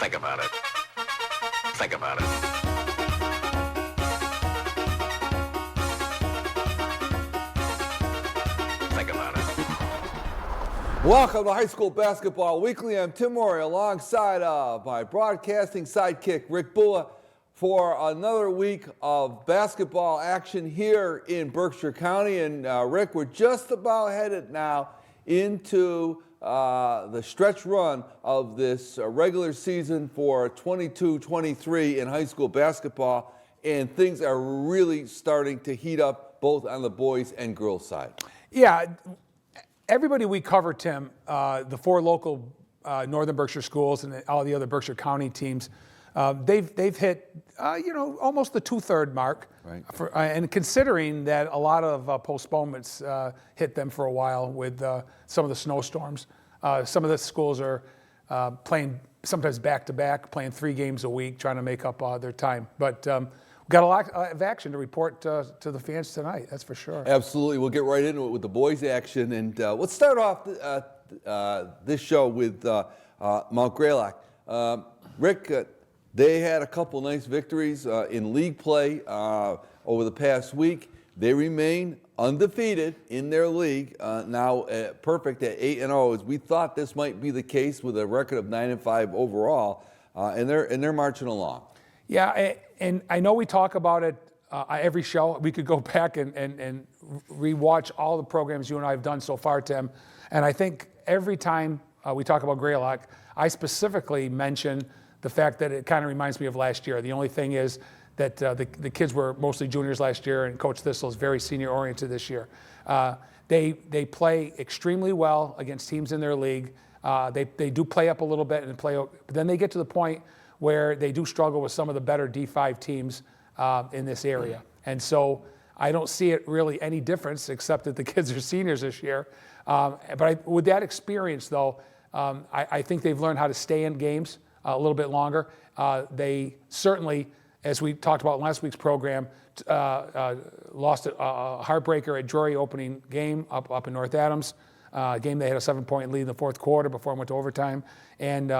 Think about it. Think about it. Think about it. Welcome to High School Basketball Weekly. I'm Tim Murray alongside my broadcasting sidekick, Rick Bula, for another week of basketball action here in Berkshire County. And Rick, we're just about headed now into the stretch run of this regular season for 22-23 in high school basketball, and things are really starting to heat up both on the boys and girls side. Yeah, everybody we cover, Tim, the four local Northern Berkshire schools and all the other Berkshire County teams, they've hit almost the 2/3 mark. Right. And considering that a lot of postponements hit them for a while with some of the snowstorms, some of the schools are playing sometimes back-to-back, playing 3 games a week, trying to make up their time. But we've got a lot of action to report to the fans tonight, that's for sure. Absolutely. We'll get right into it with the boys' action. And let's start off this show with Mount Greylock. Rick, they had a couple nice victories in league play over the past week. They remain undefeated in their league, now perfect at 8-0, as we thought this might be the case with a record of 9-5 overall, and they're marching along. Yeah, and I know we talk about it every show. We could go back and rewatch all the programs you and I have done so far, Tim. And I think every time we talk about Greylock, I specifically mention the fact that it kind of reminds me of last year. The only thing is that the kids were mostly juniors last year, and Coach Thistle is very senior-oriented this year. They play extremely well against teams in their league. They do play up a little bit, but then they get to the point where they do struggle with some of the better D5 teams in this area. And so I don't see it really any difference, except that the kids are seniors this year. With that experience, though, I think they've learned how to stay in games a little bit longer. They certainly, as we talked about in last week's program, lost a heartbreaker at Drury opening game up in North Adams. A game they had a 7-point lead in the fourth quarter before it went to overtime, and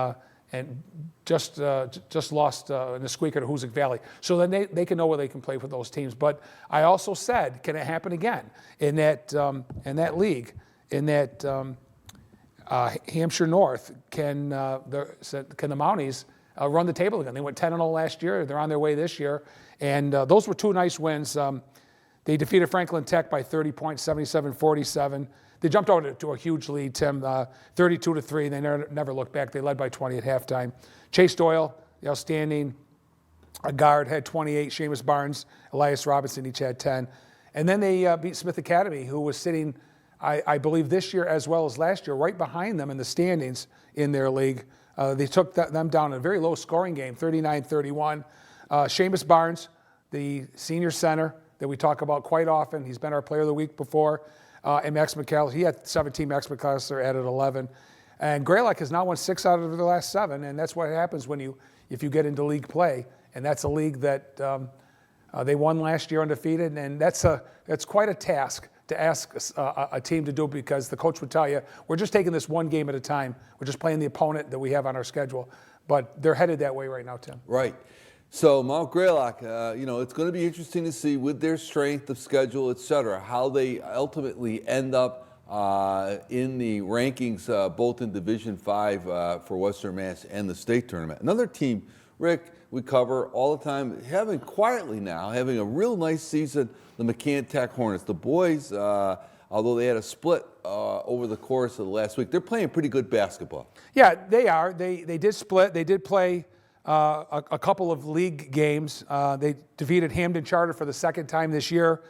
just lost in the squeaker to Hoosick Valley. So then they can know where they can play for those teams. But I also said, can it happen again in that league, in that Hampshire North? Can the Mounties run the table again? They went 10-0 last year. They're on their way this year. And those were 2 nice wins. They defeated Franklin Tech by 30 points, 77-47. They jumped out to a huge lead, Tim, 32-3. They never looked back. They led by 20 at halftime. Chase Doyle, the outstanding guard, had 28. Seamus Barnes, Elias Robinson each had 10. And then they beat Smith Academy, who was sitting, I believe this year as well as last year, right behind them in the standings in their league. They took them down in a very low scoring game, 39-31. Seamus Barnes, the senior center that we talk about quite often, he's been our player of the week before, and Max McAllister, he had 17, Max McAllister added 11. And Greylock has now won 6 out of the last 7, and that's what happens if you get into league play. And that's a league that they won last year undefeated, and that's quite a task to ask a team to do, because the coach would tell you, we're just taking this one game at a time. We're just playing the opponent that we have on our schedule. But they're headed that way right now, Tim. Right. So Mount Greylock, it's going to be interesting to see with their strength of schedule, et cetera, how they ultimately end up in the rankings, both in Division 5 for Western Mass and the state tournament. Another team, Rick, we cover all the time, having a real nice season, the McCann Tech Hornets. The boys, although they had a split over the course of the last week, they're playing pretty good basketball. Yeah, they are. They did split. They did play a couple of league games. They defeated Hamden Charter for the second time this year,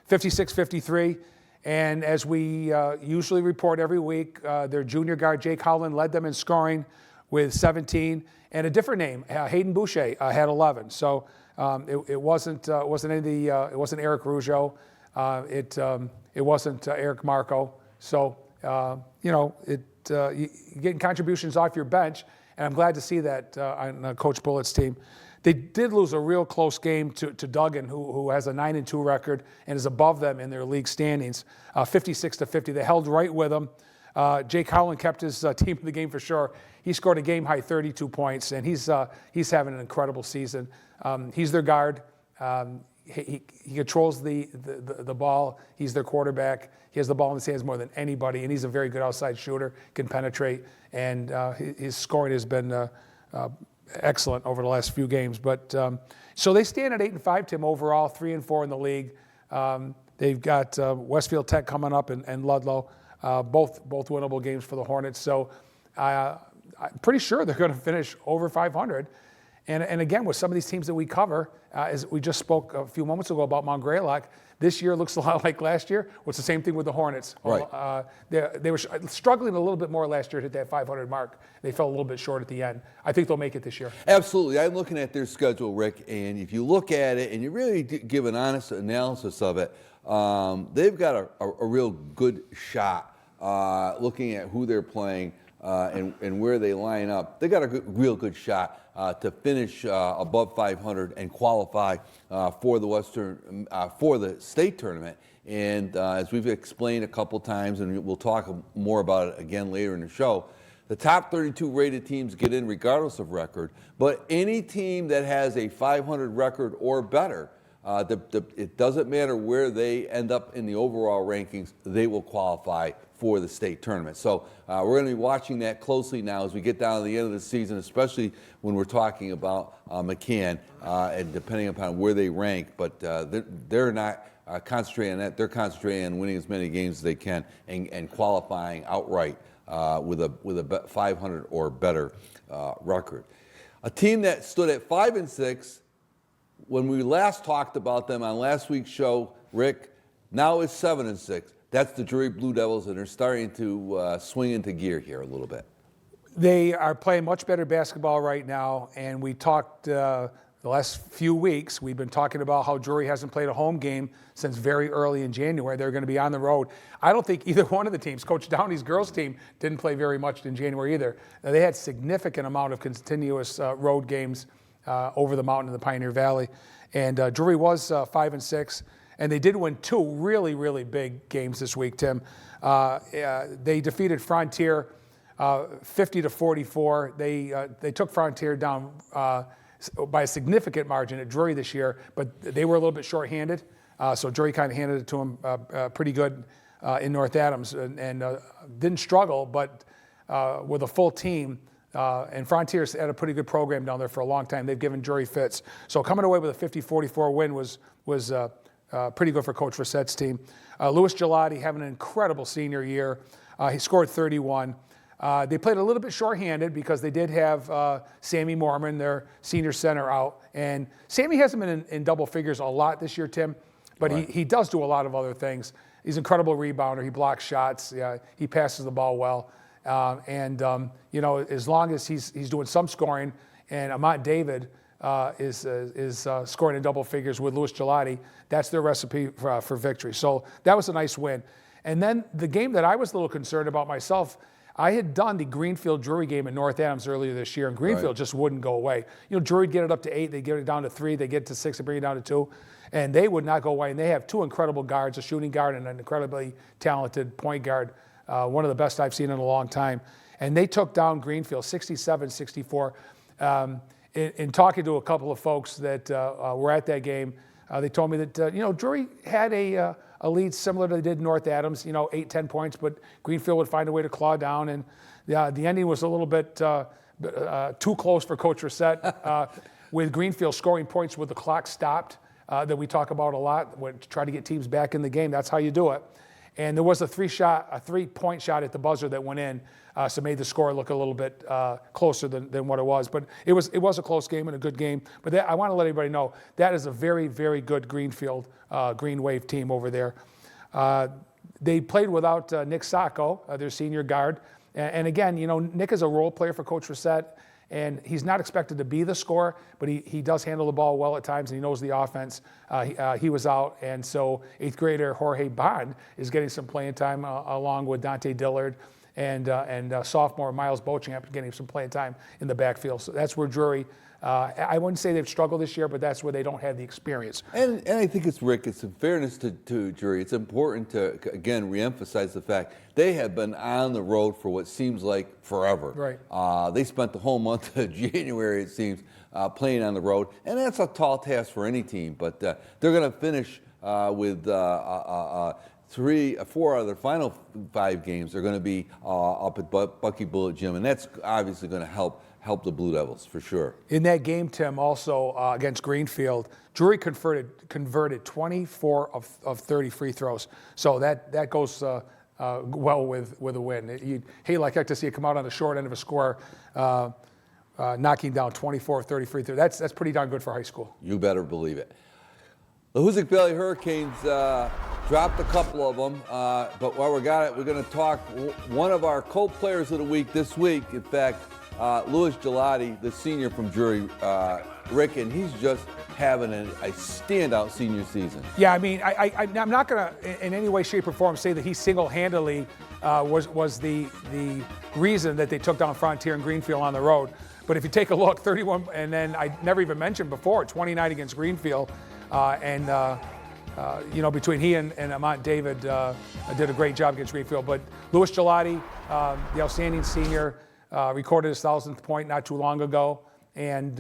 56-53. And as we usually report every week, their junior guard, Jake Howland, led them in scoring with 17. And a different name, Hayden Boucher, had 11. So it wasn't Eric Rougeau. It wasn't Eric Marco. So you're getting contributions off your bench, and I'm glad to see that on Coach Bullett's team. They did lose a real close game to Duggan, who has a 9-2 record and is above them in their league standings, 56-50. They held right with them. Jake Howland kept his team in the game for sure. He scored a game-high 32 points, and he's having an incredible season. He's their guard. He controls the ball. He's their quarterback. He has the ball in his hands more than anybody, and he's a very good outside shooter, can penetrate, and his scoring has been excellent over the last few games. But so they stand at 8-5, Tim, overall, 3-4 in the league. They've got Westfield Tech coming up and Ludlow, both winnable games for the Hornets. So I'm pretty sure they're going to finish over 500. And again, with some of these teams that we cover, as we just spoke a few moments ago about Mount Greylock, this year looks a lot like last year. Well, it's the same thing with the Hornets. Right. They were struggling a little bit more last year to hit that 500 mark. They fell a little bit short at the end. I think they'll make it this year. Absolutely. I'm looking at their schedule, Rick, and if you look at it and you really give an honest analysis of it, they've got a real good shot looking at who they're playing and where they line up. They got a real good shot to finish above 500 and qualify for the state tournament. And as we've explained a couple times, and we'll talk more about it again later in the show, the top 32 rated teams get in regardless of record. But any team that has a 500 record or better, it doesn't matter where they end up in the overall rankings, they will qualify for the state tournament. So we're going to be watching that closely now as we get down to the end of the season, especially when we're talking about McCann and depending upon where they rank. But they're not concentrating on that. They're concentrating on winning as many games as they can and qualifying outright with a 500 or better record. A team that stood at 5-6 when we last talked about them on last week's show, Rick, now is 7-6. That's the Drury Blue Devils, and they're starting to swing into gear here a little bit. They are playing much better basketball right now, and we talked the last few weeks. We've been talking about how Drury hasn't played a home game since very early in January. They're going to be on the road. I don't think either one of the teams, Coach Downey's girls team, didn't play very much in January either. They had significant amount of continuous road games over the mountain in the Pioneer Valley, and Drury was 5-6. And they did win two really, really big games this week, Tim. They defeated Frontier 50-44. They took Frontier down by a significant margin at Drury this year, but they were a little bit shorthanded. So Drury kind of handed it to them pretty good in North Adams and didn't struggle, but with a full team. And Frontier's had a pretty good program down there for a long time. They've given Drury fits. So coming away with a 50-44 win was pretty good for Coach Rissette's team. Louis Gelati having an incredible senior year. He scored 31. They played a little bit shorthanded because they did have Sammy Mormon, their senior center, out. And Sammy hasn't been in double figures a lot this year, Tim, but right. he does do a lot of other things. He's an incredible rebounder. He blocks shots. He passes the ball well. As long as he's doing some scoring, and Ahmad David is scoring in double figures with Louis Gelati, that's their recipe for victory. So that was a nice win. And then the game that I was a little concerned about myself, I had done the Greenfield Drury game in North Adams earlier this year, and Greenfield just wouldn't go away. Drury'd get it up to 8, they'd get it down to 3, they'd get to 6, and bring it down to 2, and they would not go away. And they have two incredible guards, a shooting guard and an incredibly talented point guard, one of the best I've seen in a long time. And they took down Greenfield 67-64. In talking to a couple of folks that were at that game, they told me that Drury had a lead similar to they did North Adams, 8-10 points, but Greenfield would find a way to claw down, and the ending was a little bit too close for Coach Rissette, with Greenfield scoring points with the clock stopped, that we talk about a lot when to try to get teams back in the game. That's how you do it. And there was a 3-point shot at the buzzer that went in, so made the score look a little bit closer than what it was. But it was a close game and a good game. But I want to let everybody know that is a very, very good Greenfield Green Wave team over there. They played without Nick Sacco, their senior guard. And again, Nick is a role player for Coach Rissette, and he's not expected to be the scorer, but he does handle the ball well at times, and he knows the offense. He was out, and so 8th grader Jorge Bond is getting some playing time along with Dante Dillard and sophomore Miles Beauchamp getting some playing time in the backfield. So that's where Drury, I wouldn't say they've struggled this year, but that's where they don't have the experience. And I think it's, Rick, it's in fairness to Drury, it's important to, again, reemphasize the fact they have been on the road for what seems like forever. Right. They spent the whole month of January, it seems, playing on the road, and that's a tall task for any team, but they're going to finish with 4 out of their final 5 games are going to be up at Bucky Bullitt Gym, and that's obviously going to help the Blue Devils for sure. In that game, Tim, also against Greenfield, Drury converted 24 of 30 free throws. So that goes well with a win. You'd like to see it come out on the short end of a score, knocking down 24 of 30 free throws. That's pretty darn good for high school. You better believe it. The Hoosick Valley Hurricanes dropped a couple of them, but while we got it, we're going to talk one of our co-players of the week this week. In fact, Louis Gelati, the senior from Drury, Rick, and he's just having a standout senior season. Yeah, I mean, I'm not going to in any way, shape, or form say that he single-handedly was the reason that they took down Frontier and Greenfield on the road. But if you take a look, 31, and then I never even mentioned before, 29 against Greenfield. Between he and Amont David did a great job against Greenfield. But Louis Gelati, the outstanding senior, recorded his 1,000th point not too long ago, and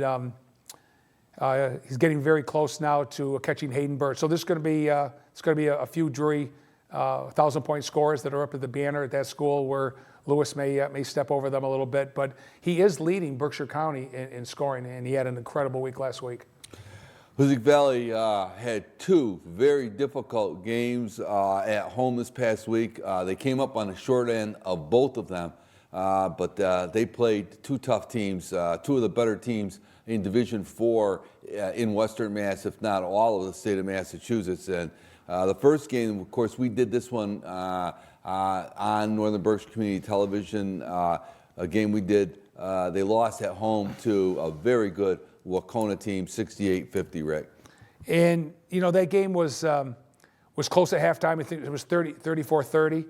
he's getting very close now to catching Hayden Bird. So this is going to be a few Drury 1,000-point scorers that are up at the banner at that school where Louis may step over them a little bit. But he is leading Berkshire County in scoring, and he had an incredible week last week. Hoosick Valley had 2 very difficult games at home this past week. They came up on the short end of both of them, but they played 2 tough teams, 2 of the better teams in Division IV in Western Mass, if not all of the state of Massachusetts. And the first game, of course, we did this one on Northern Berkshire Community Television. A game we did, they lost at home to a very good Wacona team, 68-50, Rick. And, that game was close at halftime. I think it was 34-30.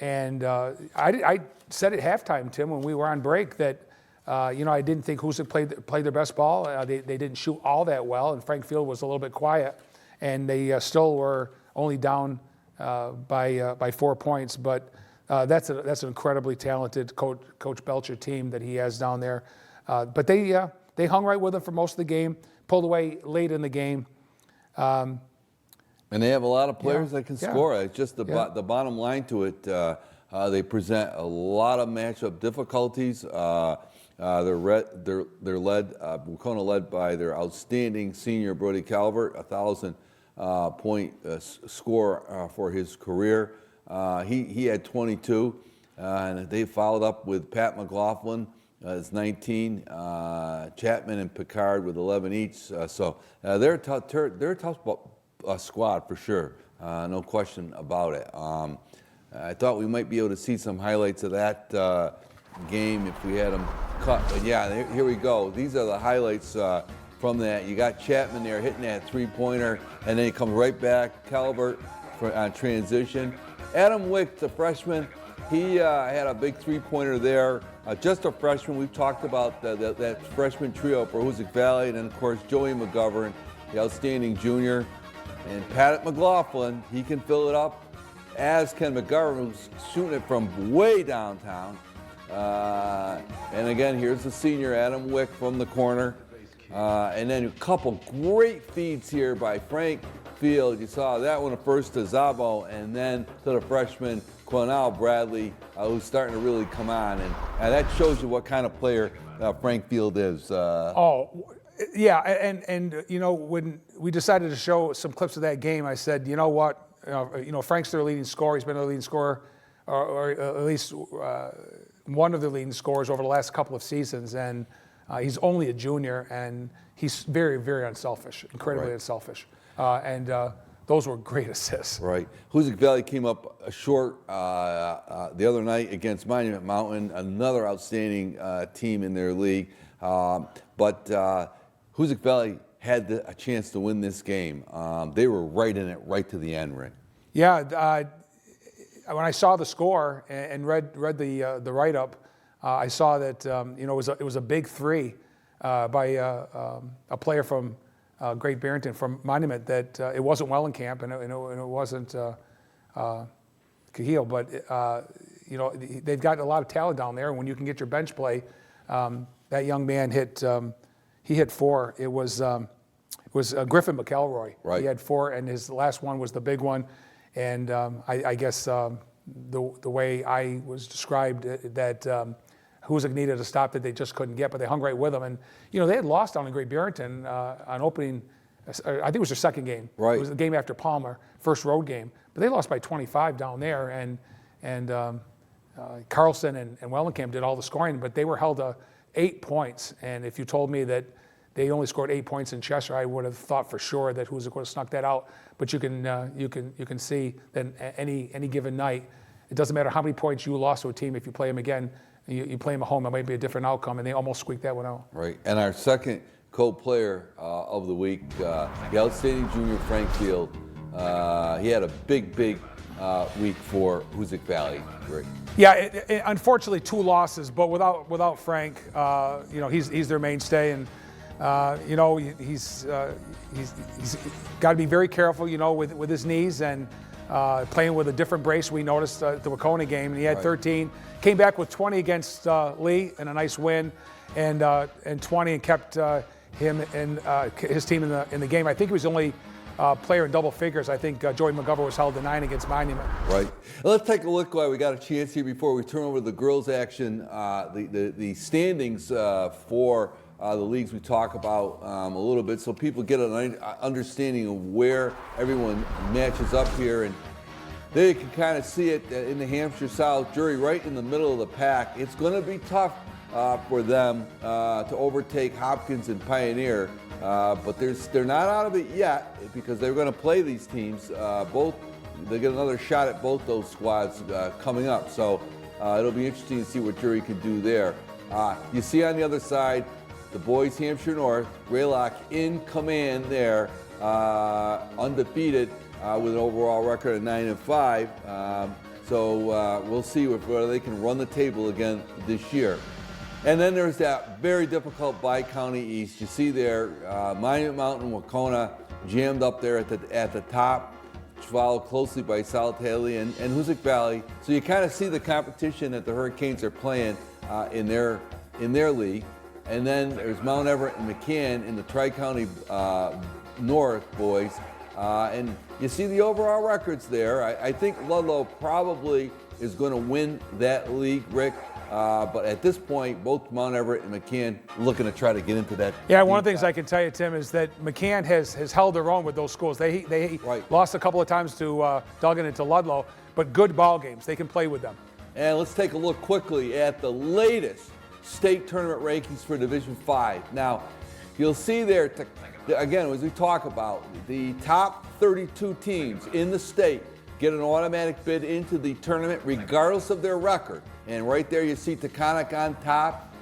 And I said at halftime, Tim, when we were on break, that, I didn't think Hoosick played their best ball. They didn't shoot all that well, and Frank Field was a little bit quiet. And they still were only down by 4 points. But that's an incredibly talented Coach Belcher team that he has down there. But they hung right with him for most of the game, pulled away late in the game. And they have a lot of players that can score. It's just the bottom line to it. They present a lot of matchup difficulties. They're led, Wacona led by their outstanding senior Brody Calvert, 1,000-point score for his career. He had 22, and they followed up with Pat McLaughlin. It's 19, Chapman and Picard with 11 each. So they're a tough squad for sure, no question about it. I thought we might be able to see some highlights of that game if we had them cut. But yeah, here we go. These are the highlights from that. You got Chapman there hitting that 3-pointer, and then he comes right back. Calvert on transition. Adam Wick, the freshman, he had a big 3-pointer there. Just a freshman. We've talked about that freshman trio for Hoosick Valley. And then, of course, Joey McGovern, the outstanding junior. And Pat McLaughlin, he can fill it up, as can McGovern, who's shooting it from way downtown. And again, here's the senior, Adam Wick, from the corner. And then a couple great feeds here by Frank Field. You saw that one first to Zabo, and then to the freshman, Quinell Bradley, who's starting to really come on. And that shows you what kind of player Frank Field is. Yeah, and when we decided to show some clips of that game, I said, you know what, Frank's their leading scorer. He's been their leading scorer, or at least one of the leading scorers over the last couple of seasons, and he's only a junior, and he's very, very unselfish, incredibly unselfish. And those were great assists. Right. Hoosick Valley came up short the other night against Monument Mountain, another outstanding team in their league. But Hoosick Valley had a chance to win this game. They were right in it, right to the end, Rick. Yeah, when I saw the score and read the write-up, I saw that it was a big three by a player from Great Barrington from Monument, that it wasn't Wellenkamp and it wasn't Cahill, but they've got a lot of talent down there. And when you can get your bench play, that young man hit 4. It was Griffin McElroy. Right. He had 4, and his last one was the big one. And I guess the way I was described, that Huzik needed a stop that they just couldn't get, but they hung right with him. And they had lost down in Great Barrington on opening. I think it was their second game. Right. It was the game after Palmer, first road game. But they lost by 25 down there, and Carlson and Wellenkamp did all the scoring, but they were held to 8 points. And if you told me that they only scored 8 points in Cheshire, I would have thought for sure that Huzik would have snuck that out. But you can see that any given night, it doesn't matter how many points you lost to a team. If you play them again, you play them at home, it might be a different outcome, and they almost squeaked that one out. Right. And our second co-player of the week, the outstanding junior Frank Field. He had a big week for Huzik Valley. Rick. Yeah, unfortunately 2 losses, but without Frank, he's their mainstay, and he's got to be very careful, with his knees, and playing with a different brace. We noticed the Wacona game, and he had 13. Came back with 20 against Lee and a nice win, and 20, and kept him and his team in the game. I think he was the only player in double figures. I think Joey McGovern was held to 9 against Monument. Right. Let's take a look while we got a chance here before we turn over to the girls' action. The standings for the leagues we talk about a little bit, so people get an understanding of where everyone matches up here. And there you can kind of see it in the Hampshire South. Drury right in the middle of the pack. It's going to be tough for them to overtake Hopkins and Pioneer, but they're not out of it yet, because they're going to play these teams. They get another shot at both those squads coming up. So it'll be interesting to see what Drury can do there. You see on the other side, the boys Hampshire North, Greylock in command there, undefeated with an overall record of 9-5. So we'll see whether they can run the table again this year. And then there's that very difficult Bi-County East. You see there, Monument Mountain, Wacona jammed up there at the top, followed closely by South Hadley and Huzik Valley. So you kind of see the competition that the Hurricanes are playing in their league. And then there's Mount Everett and McCann in the Tri-County North boys. And you see the overall records there. I think Ludlow probably is going to win that league, Rick. But at this point, both Mount Everett and McCann looking to try to get into that. Yeah, one of the things I can tell you, Tim, is that McCann has held their own with those schools. They lost a couple of times to Duggan and to Ludlow, but good ball games. They can play with them. And let's take a look quickly at the latest state tournament rankings for Division 5. Now, you'll see there, again, as we talk about, the top 32 teams in the state get an automatic bid into the tournament regardless of their record. And right there you see Taconic on top,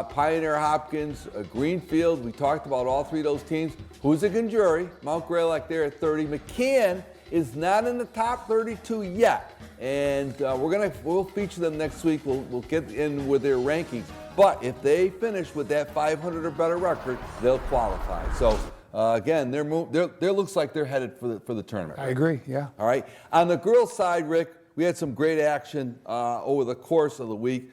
Pioneer, Hopkins, Greenfield. We talked about all 3 of those teams. Huzik and Drury, Mount Greylock there at 30. McCann is not in the top 32 yet. And we'll feature them next week. We'll get in with their rankings. But if they finish with that 500 or better record, they'll qualify. So again, there looks like they're headed for the tournament. I agree. Yeah. All right. On the girls' side, Rick, we had some great action over the course of the week.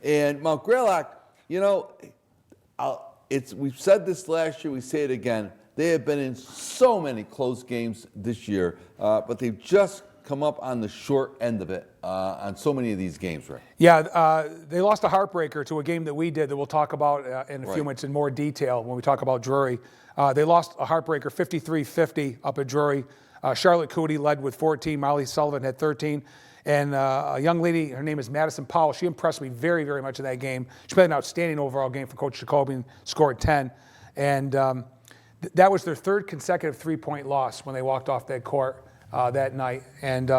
And Mount Greylock, we've said this last year. We say it again. They have been in so many close games this year, but they've just come up on the short end of it on so many of these games, right? Yeah, they lost a heartbreaker to a game that we did that we'll talk about in a few minutes in more detail when we talk about Drury. They lost a heartbreaker 53-50 up at Drury. Charlotte Cootie led with 14. Molly Sullivan had 13. And a young lady, her name is Madison Powell. She impressed me very, very much in that game. She played an outstanding overall game for Coach Jacobian, scored 10. And that was their 3rd consecutive 3-point loss when they walked off that court that night. And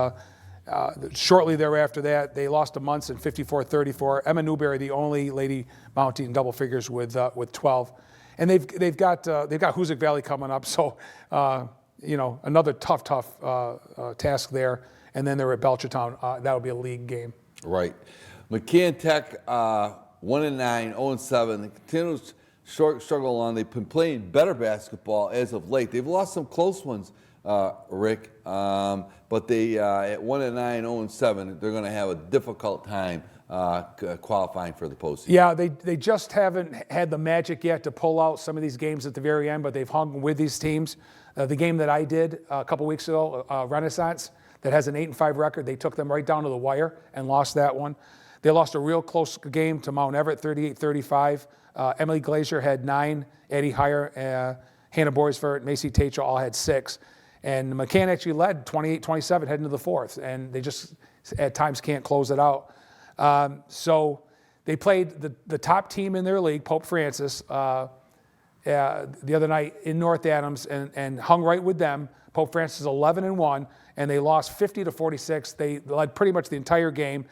shortly thereafter that, they lost to Munson 54-34. Emma Newberry, the only lady mounting in double figures with 12. And they've got Huzik Valley coming up, so another tough task there. and then they're at Belchertown. That would be a league game. Right. McCann Tech, 1-9, 0-7. They continue to struggle along. They've been playing better basketball as of late. They've lost some close ones, Rick, but they at 1-9, 0-7, they're going to have a difficult time qualifying for the postseason. Yeah, they just haven't had the magic yet to pull out some of these games at the very end, but they've hung with these teams. The game that I did a couple weeks ago, Renaissance, that has an 8-5 record, they took them right down to the wire and lost that one. They lost a real close game to Mount Everett, 38-35. Emily Glazier had 9, Eddie Heyer, Hannah Boysford, Macy Tatro all had 6. And McCann actually led 28-27 heading to the fourth, and they just at times can't close it out. So they played the top team in their league, Pope Francis, the other night in North Adams and hung right with them. Pope Francis 11-1, and they lost 50-46. They led pretty much the entire game.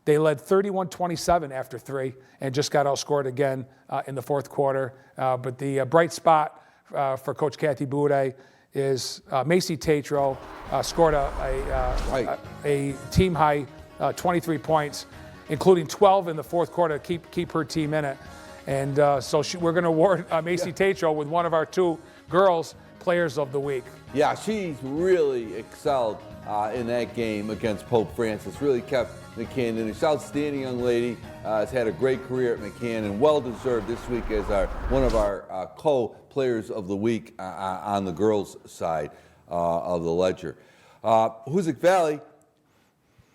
They led 31-27 after 3 and just got outscored again in the fourth quarter. But the bright spot for Coach Kathy Boudet is Macy Tatro scored a team high 23 points, including 12 in the fourth quarter to keep her team in it. And so we're going to award Macy Tatro with one of our 2 girls players of the week. Yeah, she's really excelled in that game against Pope Francis. Really kept McCann in. She's an outstanding young lady. Has had a great career at McCann and well-deserved this week as one of our co-players of the week on the girls' side of the ledger. Hoosick Valley,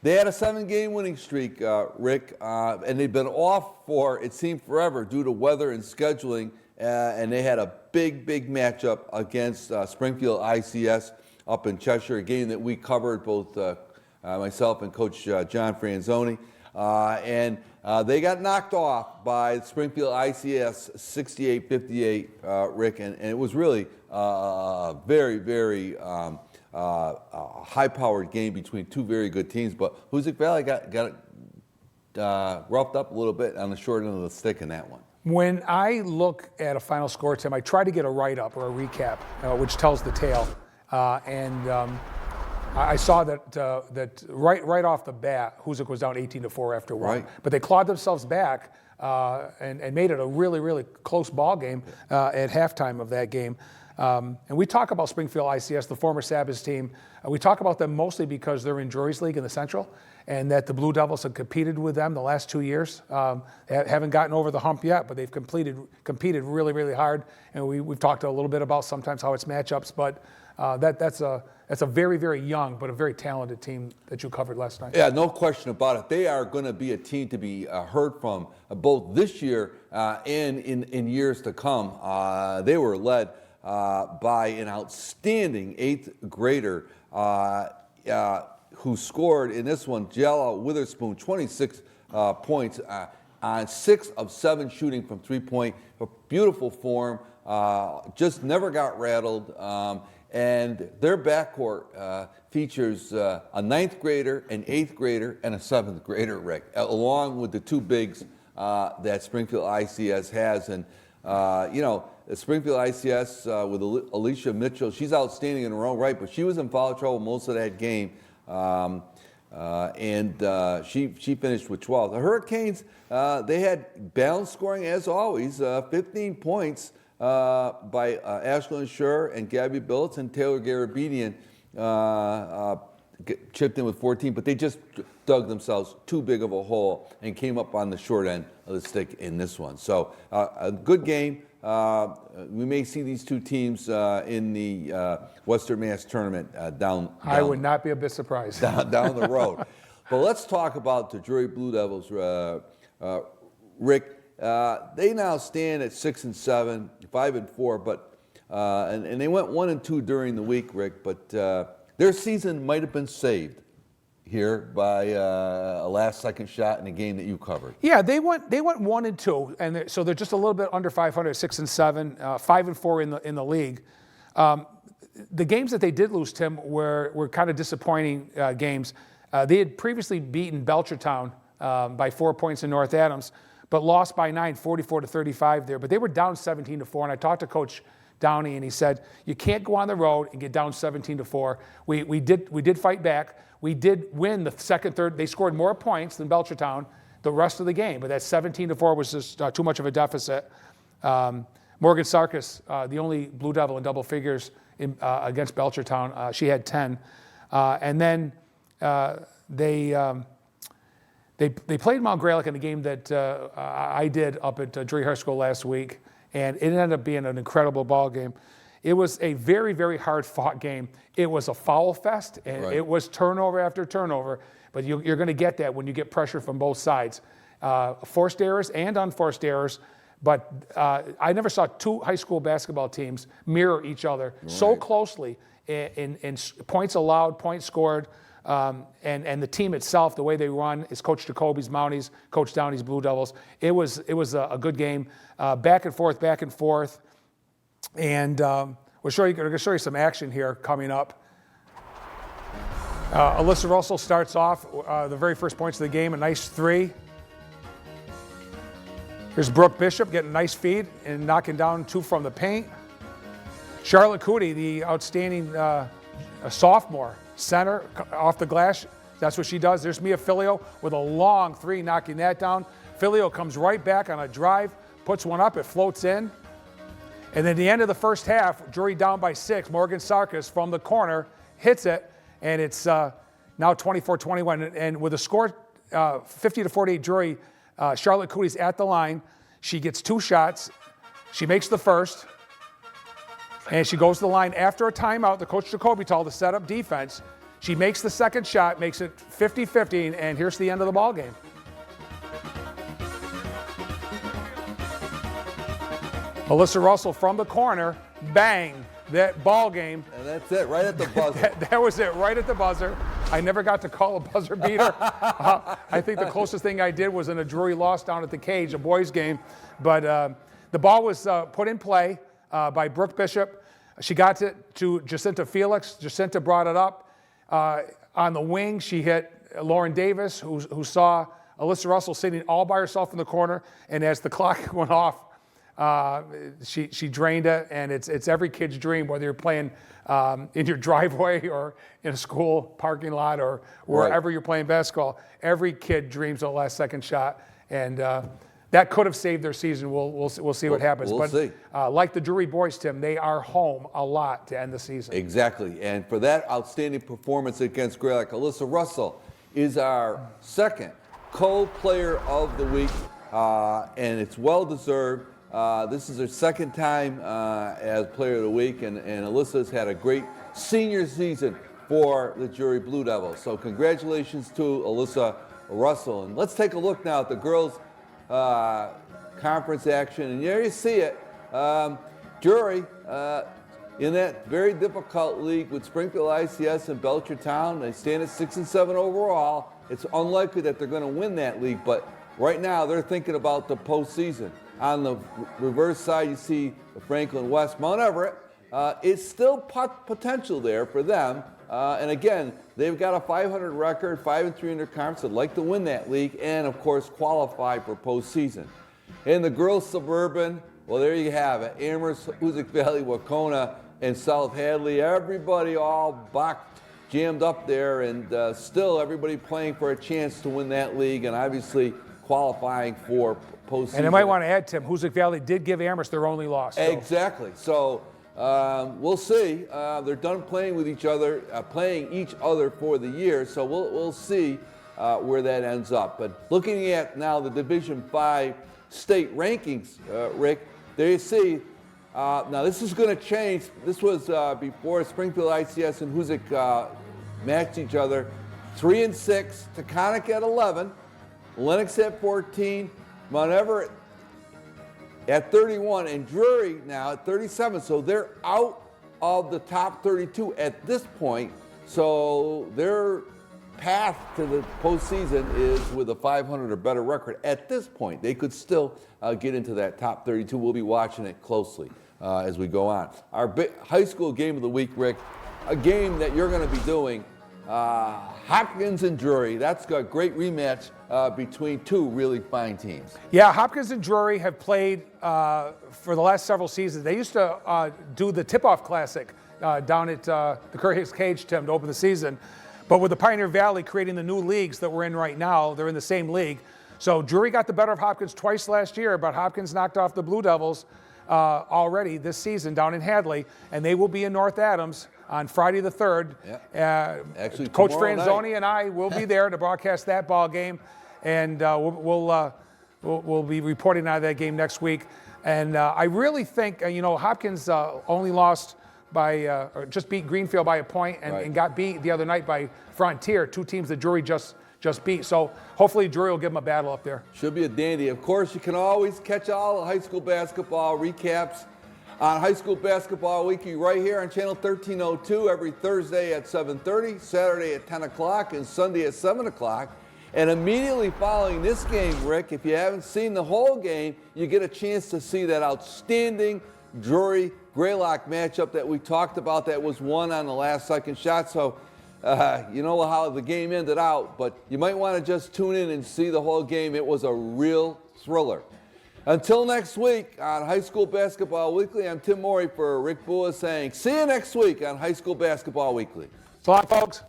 they had a 7-game winning streak, Rick, and they'd been off for, it seemed, forever due to weather and scheduling, and they had a big matchup against Springfield ICS up in Cheshire, a game that we covered, both myself and Coach John Franzoni, and they got knocked off by Springfield ICS 68-58, Rick, and it was really a very high-powered game between 2 very good teams, but Hoosick Valley got roughed up a little bit on the short end of the stick in that one. When I look at a final score, Tim, I try to get a write-up or a recap, which tells the tale. I saw that right off the bat, Hoosick was down 18-4 after 1. Right. But they clawed themselves back and made it a really close ball game at halftime of that game. And we talk about Springfield ICS, the former Sabas team. We talk about them mostly because they're in Drury's League in the Central, and that the Blue Devils have competed with them the last 2 years. They haven't gotten over the hump yet, but they've competed really hard. And we've talked a little bit about sometimes how it's matchups, but that's a very young but a very talented team that you covered last night. Yeah, no question about it. They are going to be a team to be heard from both this year and in years to come. They were led by an outstanding 8th grader who scored in this one, Jella Witherspoon, 26 points on 6 of 7 shooting from 3-point. A beautiful form, just never got rattled. And their backcourt features a 9th grader, an 8th grader, and a 7th grader, Rick, along with the 2 bigs that Springfield ICS has. And, Springfield ICS with Alicia Mitchell, she's outstanding in her own right, but she was in foul trouble most of that game. She finished with 12. The Hurricanes, they had balanced scoring as always, 15 points by Ashlyn Schur and Gabby Billets, and Taylor Garabedian chipped in with 14, but they just dug themselves too big of a hole and came up on the short end of the stick in this one. So a good game. We may see these 2 teams in the Western Mass tournament down. I would not be a bit surprised. down the road. But let's talk about the Drury Blue Devils, Rick. They now stand at 6-7, 5-4, but and they went 1-2 during the week, Rick. But their season might have been saved here by a last-second shot in a game that you covered. Yeah, they went 1-2, and so they're just a little bit under 500, 6-7, 5-4 in the league. The games that they did lose, Tim, were kind of disappointing games. They had previously beaten Belchertown by 4 points in North Adams, but lost by 9, 44-35 there. But they were down 17-4, and I talked to Coach Downey, and he said, you can't go on the road and get down 17-4. We did fight back. We did win the second, third. They scored more points than Belchertown the rest of the game, but that 17-4 was just too much of a deficit. Morgan Sarkis, the only Blue Devil in double figures against Belchertown, she had 10. And then they played Mount Greylock in a game that I did up at Drury High School last week, and it ended up being an incredible ball game. It was a very, very hard-fought game. It was a foul fest, and Right. It was turnover after turnover. But you're going to get that when you get pressure from both sides, forced errors and unforced errors. But I never saw two high school basketball teams mirror each other so Right. closely in points allowed, points scored, and the team itself, the way they run, is Coach Jacoby's Mounties, Coach Downey's Blue Devils. It was a good game, back and forth. And we're going to show you some action here coming up. Alyssa Russell starts off the very first points of the game, a nice three. Here's Brooke Bishop getting a nice feed and knocking down two from the paint. Charlotte Cootie, the outstanding sophomore center off the glass. That's what she does. There's Mia Filio with a long three, knocking that down. Filio comes right back on a drive, puts one up, it floats in. And then at the end of the first half, Drury down by 6. Morgan Sarkis from the corner hits it, and it's now 24-21. And with a score 50-48 Drury, Charlotte Cootie's at the line. She gets 2 shots. She makes the first, and she goes to the line after a timeout. The Coach Jacoby told to set up defense. She makes the second shot, makes it 50-50, and here's the end of the ball game. Alyssa Russell from the corner, bang, that ball game. And that's it, right at the buzzer. That was it, right at the buzzer. I never got to call a buzzer beater. I think the closest thing I did was in a Drury loss down at the Cage, a boys game. But the ball was put in play by Brooke Bishop. She got it to Jacinta Felix. Jacinta brought it up. On the wing, she hit Lauren Davis, who saw Alyssa Russell sitting all by herself in the corner. And as the clock went off, she drained it, and it's every kid's dream, whether you're playing in your driveway or in a school parking lot or wherever you're playing basketball. Every kid dreams of a last-second shot, and that could have saved their season. We'll see what happens. We'll see. Like the Drury boys, Tim, they are home a lot to end the season. Exactly, and for that outstanding performance against Greylock, Alyssa Russell is our second co-player of the week, and it's well-deserved. This is her second time as Player of the Week, and Alyssa's had a great senior season for the Drury Blue Devils. So congratulations to Alyssa Russell. And let's take a look now at the girls' conference action. And there you see it. Drury, in that very difficult league with Springfield ICS and Belchertown, they stand at 6-7 overall. It's unlikely that they're going to win that league, but right now they're thinking about the postseason. On the reverse side, you see the Franklin West, Mount Everett. It's still potential there for them. And again, they've got a 500 record, 5-3 in their conference. They'd like to win that league and, of course, qualify for postseason. In the girls' suburban, well, there you have it. Amherst, Hoosick Valley, Wacona, and South Hadley. Everybody all jammed up there, and still everybody playing for a chance to win that league and obviously qualifying for postseason. And I might want to add, Tim, Hoosick Valley did give Amherst their only loss. So. Exactly. So we'll see. They're done playing with each other, playing each other for the year. So we'll see where that ends up. But looking at now the Division 5 state rankings, Rick, there you see. Now this is going to change. This was before Springfield ICS and Hoosick matched each other. 3 and 6. Taconic at 11. Lennox at 14. Mount Everett at 31, and Drury now at 37. So they're out of the top 32 at this point. So their path to the postseason is with a 500 or better record. At this point, they could still get into that top 32. We'll be watching it closely as we go on. Our high school game of the week, Rick, a game that you're going to be doing Hopkins and Drury. That's a great rematch between two really fine teams. Yeah, Hopkins and Drury have played for the last several seasons. They used to do the Tip-Off Classic down at the Curry Hicks Cage, Tim, to open the season. But with the Pioneer Valley creating the new leagues that we're in right now, they're in the same league. So Drury got the better of Hopkins twice last year, but Hopkins knocked off the Blue Devils already this season down in Hadley, and they will be in North Adams on Friday the 3rd. Actually, Coach tomorrow Franzoni night. and I will be there to broadcast that ball game, and we'll be reporting on that game next week. And I really think, Hopkins only lost by, or just beat Greenfield by a point, and got beat the other night by Frontier, two teams that Drury just beat. So hopefully Drury will give them a battle up there. Should be a dandy. Of course, you can always catch all the high school basketball recaps on High School Basketball Weekly right here on Channel 1302 every Thursday at 7:30, Saturday at 10 o'clock, and Sunday at 7 o'clock. And immediately following this game, Rick, if you haven't seen the whole game, you get a chance to see that outstanding Drury-Greylock matchup that we talked about that was won on the last second shot. So you know how the game ended out, but you might want to just tune in and see the whole game. It was a real thriller. Until next week on High School Basketball Weekly, I'm Tim Morey for Rick Bua saying, see you next week on High School Basketball Weekly. So long, folks.